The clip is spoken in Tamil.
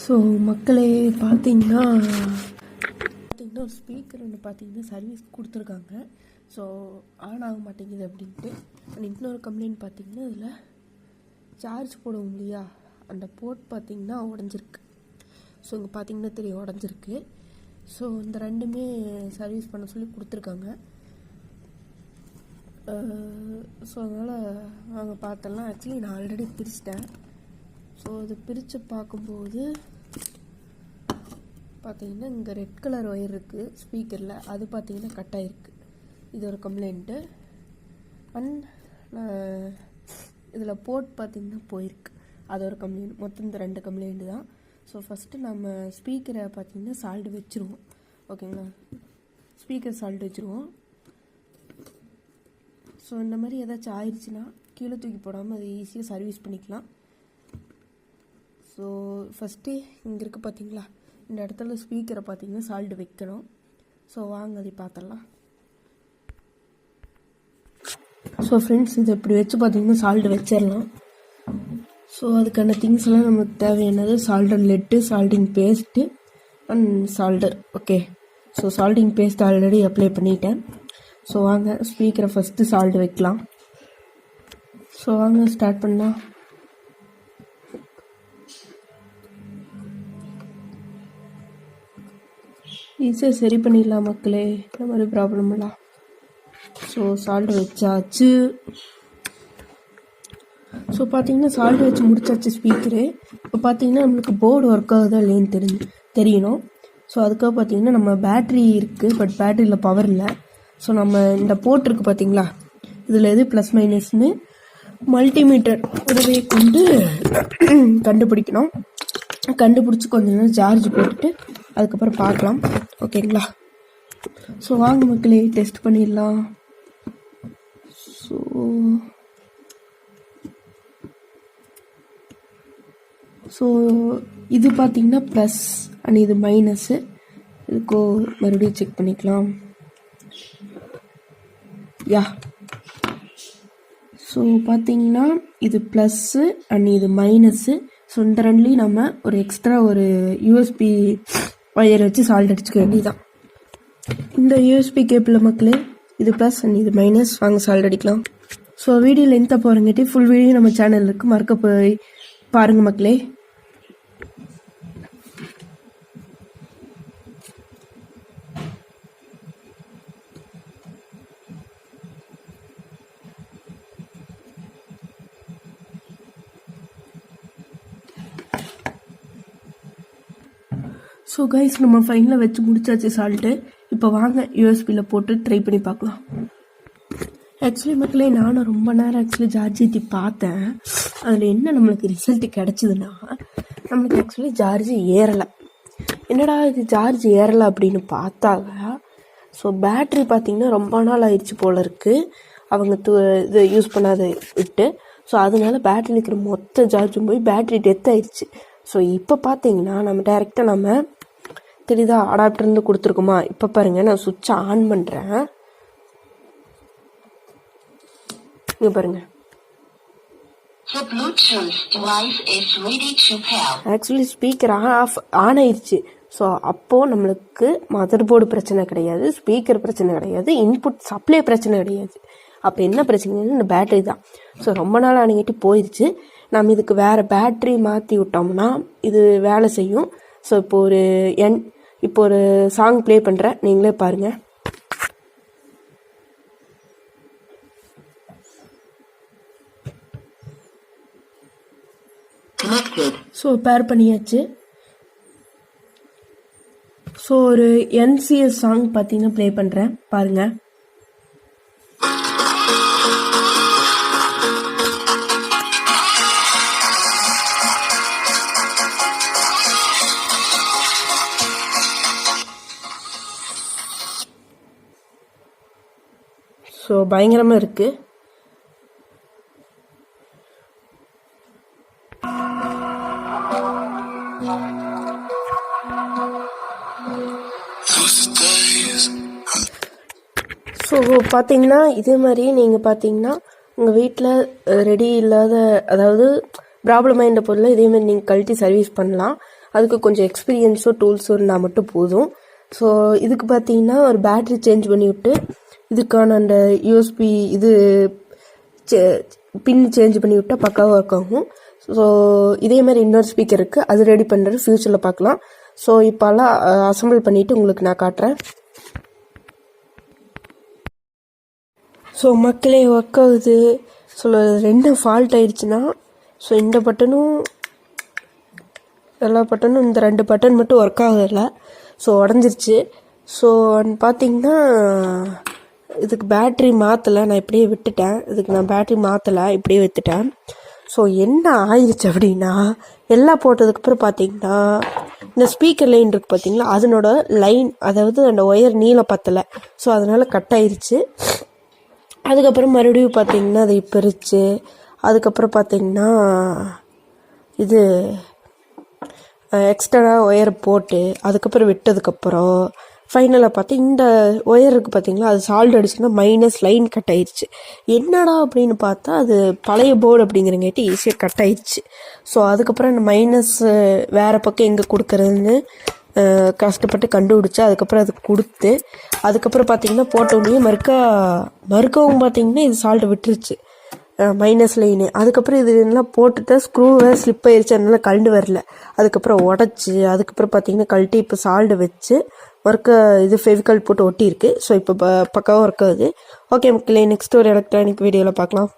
ஸோ மக்களே பார்த்தீங்கன்னா ஒரு ஸ்பீக்கர் ஒன்று பார்த்தீங்கன்னா சர்வீஸ் கொடுத்துருக்காங்க. ஸோ ஆன் ஆக மாட்டேங்குது அப்படின்ட்டு. அண்ட் இன்னொரு கம்ப்ளைண்ட் பார்த்தீங்கன்னா இதில் சார்ஜ் போடுவோம் இல்லையா, அந்த போர்ட் பார்த்தீங்கன்னா உடஞ்சிருக்கு. ஸோ இங்கே பார்த்தீங்கன்னா தெரியும் உடஞ்சிருக்கு. ஸோ இந்த ரெண்டுமே சர்வீஸ் பண்ண சொல்லி கொடுத்துருக்காங்க. ஸோ அதனால் நாங்கள் பார்த்தலாம். ஆக்சுவலி நான் ஆல்ரெடி பிரிச்சிட்டேன். ஸோ அது பிரித்து பார்க்கும்போது பார்த்தீங்கன்னா இங்கே ரெட் கலர் ஒயர் இருக்குது ஸ்பீக்கரில், அது பார்த்தீங்கன்னா கட் ஆகிருக்கு. இது ஒரு கம்ப்ளைண்ட்டு. அண்ட் இதில் போர்ட் பார்த்தீங்கன்னா போயிருக்கு, அது ஒரு கம்ப்ளைண்ட். மொத்தம் இந்த 2 கம்ப்ளைண்ட்டு தான். ஸோ ஃபஸ்ட்டு நம்ம ஸ்பீக்கரை பார்த்தீங்கன்னா சால்ட் வச்சுருவோம். ஓகேங்களா, ஸ்பீக்கர் சால்ட் வச்சுருவோம். ஸோ இந்த மாதிரி ஏதாச்சும் ஆயிடுச்சுன்னா கீழே தூக்கி போடாமல் அதை ஈஸியாக சர்வீஸ் பண்ணிக்கலாம். ஸோ ஃபஸ்ட்டு இங்கே இருக்குது பார்த்தீங்களா, இந்த இடத்துல ஸ்பீக்கரை பார்த்தீங்கன்னா சால்ட் வைக்கணும். ஸோ வாங்க அதை பார்த்துடலாம். ஸோ ஃப்ரெண்ட்ஸ், இதை இப்படி வச்சு பார்த்தீங்கன்னா சால்ட் வச்சிடலாம். ஸோ அதுக்கான திங்ஸ் எல்லாம் நமக்கு தேவையானது solder lead, soldering paste and solder. Okay, so soldering paste already apply பண்ணிட்டேன். ஸோ வாங்க ஸ்பீக்கரை ஃபஸ்ட்டு சால்ட் வைக்கலாம். ஸோ வாங்க ஸ்டார்ட் பண்ணலாம். ஈஸியாக சரி பண்ணிடலாம் மக்களே, இந்த மாதிரி ப்ராப்ளம் எல்லாம். ஸோ சால்ட் வச்சாச்சு. ஸோ பார்த்தீங்கன்னா சால்ட் வச்சு முடிச்சாச்சு ஸ்பீக்கரு. இப்போ பார்த்தீங்கன்னா நம்மளுக்கு போர்டு ஒர்க் ஆகுதா இல்லைன்னு தெரியணும். ஸோ அதுக்காக பார்த்தீங்கன்னா நம்ம பேட்ரி இருக்குது, பட் பேட்டரியில் பவர் இல்லை. ஸோ நம்ம இந்த போர்ட் இருக்குது பார்த்தீங்களா, இதில் எது ப்ளஸ் மைனஸ்னு மல்டிமீட்டர் உதவியை கொண்டு கண்டுபிடிக்கணும். கண்டுபிடிச்சி கொஞ்சம் நேரம் சார்ஜ் போட்டுட்டு அதுக்கப்புறம் பார்க்கலாம். ஓகேங்களா, ஸோ வாங்க மக்களே டெஸ்ட் பண்ணிடலாம். ஸோ இது பார்த்தீங்கன்னா ப்ளஸ் அண்ட் இது மைனஸ்ஸு. இதுக்கோ மறுபடியும் செக் பண்ணிக்கலாம். யா, ஸோ பார்த்தீங்கன்னா இது ப்ளஸ்ஸு அண்ட் இது மைனஸ்ஸு. ஸோ இந்த ரெண்டுலேயும் நம்ம ஒரு எக்ஸ்ட்ரா ஒரு யூஎஸ்பி ஒயர் வச்சு சால்ட் அடிச்சுக்க வேண்டியதான். இந்த யூஎஸ்பி கேபிளில் மக்களே இது ப்ளஸ் அண்ட் இது மைனஸ். வாங்க சால்ட் அடிக்கலாம். ஸோ வீடியோ லென்த்தாக போகிறங்காட்டி ஃபுல் வீடியோ நம்ம சேனலில் இருக்குது, மறக்க போய் பாருங்கள் மக்களே. ஸோ கைஸ், நம்ம ஃபைனலாக வச்சு முடிச்சாச்சு சால்ட்டு. இப்போ வாங்க யூஎஸ்பியில் போட்டு ட்ரை பண்ணி பார்க்கலாம். ஆக்சுவலி மக்களே நானும் ரொம்ப நேரம் சார்ஜ் ஏற்றி பார்த்தேன். அதில் என்ன நம்மளுக்கு ரிசல்ட் கிடச்சிதுன்னா, நம்மளுக்கு ஆக்சுவலி சார்ஜ் ஏறலை. என்னடா இது சார்ஜ் ஏறலை அப்படின்னு பார்த்தாங்க. ஸோ பேட்ரி பார்த்திங்கன்னா ரொம்ப நாள் ஆயிடுச்சு போல் இருக்குது, அவங்க இது யூஸ் பண்ணாத விட்டு. ஸோ அதனால பேட்டரியில் இருக்கிற மொத்த சார்ஜும் போய் பேட்ரி டெத் ஆயிடுச்சு. ஸோ இப்போ பார்த்தீங்கன்னா நம்ம டைரெக்டாக நம்ம தெரியுதா அடாப்டர் இருந்து கொடுத்துருக்குமா. இப்போ பாருங்கள், நான் சுவிட்சை ஆன் பண்ணுறேன். இங்கே பாருங்கள், ஆக்சுவலி ஸ்பீக்கர் ஆன் ஆயிடுச்சு. ஸோ அப்போது நம்மளுக்கு மதர் போர்டு பிரச்சனை கிடையாது, ஸ்பீக்கர் பிரச்சனை கிடையாது, இன்புட் சப்ளை பிரச்சனை கிடையாது. அப்போ என்ன பிரச்சனைன்னு இந்த பேட்டரி தான். ஸோ ரொம்ப நாள் அணுகிட்டு போயிடுச்சு. நம்ம இதுக்கு வேறு பேட்ரி மாற்றி விட்டோம்னா இது வேலை செய்யும். ஸோ இப்போ ஒரு சாங் ப்ளே பண்ணுறேன், நீங்களே பாருங்கள். ஸோ பேர் பண்ணியாச்சு. ஸோ ஒரு NCS சாங் பார்த்தீங்கன்னா ப்ளே பண்ணுறேன், பாருங்கள். ஸோ பயங்கரமாக இருக்குது. ஸோ பார்த்தீங்கன்னா இதே மாதிரி நீங்கள் பார்த்தீங்கன்னா உங்கள் வீட்டில் ரெடி இல்லாத, அதாவது ப்ராப்ளம் ஆகின்ற பொருளை இதேமாதிரி நீங்கள் கழட்டி சர்வீஸ் பண்ணலாம். அதுக்கு கொஞ்சம் எக்ஸ்பீரியன்ஸோ டூல்ஸோ இருந்தால் மட்டும் போதும். ஸோ இதுக்கு பார்த்தீங்கன்னா ஒரு பேட்ரி சேஞ்ச் பண்ணிவிட்டு இதுக்கான அந்த யூஎஸ்பி இது பின் சேஞ்ச் பண்ணி விட்டால் பக்காவாக ஒர்க் ஆகும். ஸோ இதே மாதிரி இன்னொரு ஸ்பீக்கர் இருக்குது, அது ரெடி பண்ணுறது ஃப்யூச்சரில் பார்க்கலாம். ஸோ இப்போல்லாம் அசம்பிள் பண்ணிவிட்டு உங்களுக்கு நான் காட்டுறேன். ஸோ மக்களே ஒர்க் ஆகுது. ஸோ ரெண்டு ஃபால்ட் ஆயிடுச்சுன்னா ஸோ இந்த பட்டனும் எல்லா பட்டனும் இந்த 2 பட்டன் மட்டும் ஒர்க் ஆகலை. ஸோ உடஞ்சிருச்சு. ஸோ பார்த்தீங்கன்னா இதுக்கு பேட்ரி மாற்றலை, நான் இப்படியே விட்டுட்டேன். இதுக்கு நான் பேட்ரி மாற்றலை, இப்படியே விட்டுட்டேன். ஸோ என்ன ஆயிடுச்சு அப்படின்னா எல்லாம் போட்டதுக்கப்புறம் பார்த்தீங்கன்னா இந்த ஸ்பீக்கர் லைன் இருக்குது பார்த்தீங்களா, அதனோட லைன் அதாவது அந்த ஒயர் நீளம் பத்தலை. ஸோ அதனால் கட் ஆயிடுச்சு. அதுக்கப்புறம் மறுபடியும் பார்த்தீங்கன்னா அதை பிரித்து அதுக்கப்புறம் பார்த்தீங்கன்னா இது எக்ஸ்ட்ரா ஒயர் போட்டு அதுக்கப்புறம் விட்டதுக்கப்புறம் ஃபைனலாக பார்த்து இந்த ஒயர் இருக்குது பார்த்தீங்களா, அது சால்ட் அடிச்சுன்னா மைனஸ் லைன் கட் ஆயிடுச்சு. என்னடா அப்படின்னு பார்த்தா அது பழைய போர்டு அப்படிங்கிறங்காட்டி ஈஸியாக கட் ஆயிடுச்சு. ஸோ அதுக்கப்புறம் அந்த மைனஸ் வேறு பக்கம் எங்கே கொடுக்குறதுன்னு கஷ்டப்பட்டு கண்டுபிடிச்சி அதுக்கப்புறம் அது கொடுத்து அதுக்கப்புறம் பார்த்தீங்கன்னா போட்டோடனே மறுக்கவும் பார்த்தீங்கன்னா இது சால்ட்டை விட்டுருச்சு மைனஸ் லைனு. அதுக்கப்புறம் இது எல்லாம் போட்டுட்டு ஸ்க்ரூவை ஸ்லிப் ஆயிடுச்சு, அதனால கழண்டு வரல. அதுக்கப்புறம் உடச்சி அதுக்கப்புறம் பார்த்தீங்கன்னா கழட்டி இப்போ சால்ட்டை வச்சு இது ஃபெவிகால் போட்டு ஒட்டியிருக்கு. ஸோ இப்போ பக்காவாக ஒர்க் ஆகுது. ஓகே மக்களே, நெக்ஸ்ட் ஒரு எலக்ட்ரானிக் வீடியோவில் பார்க்கலாம்.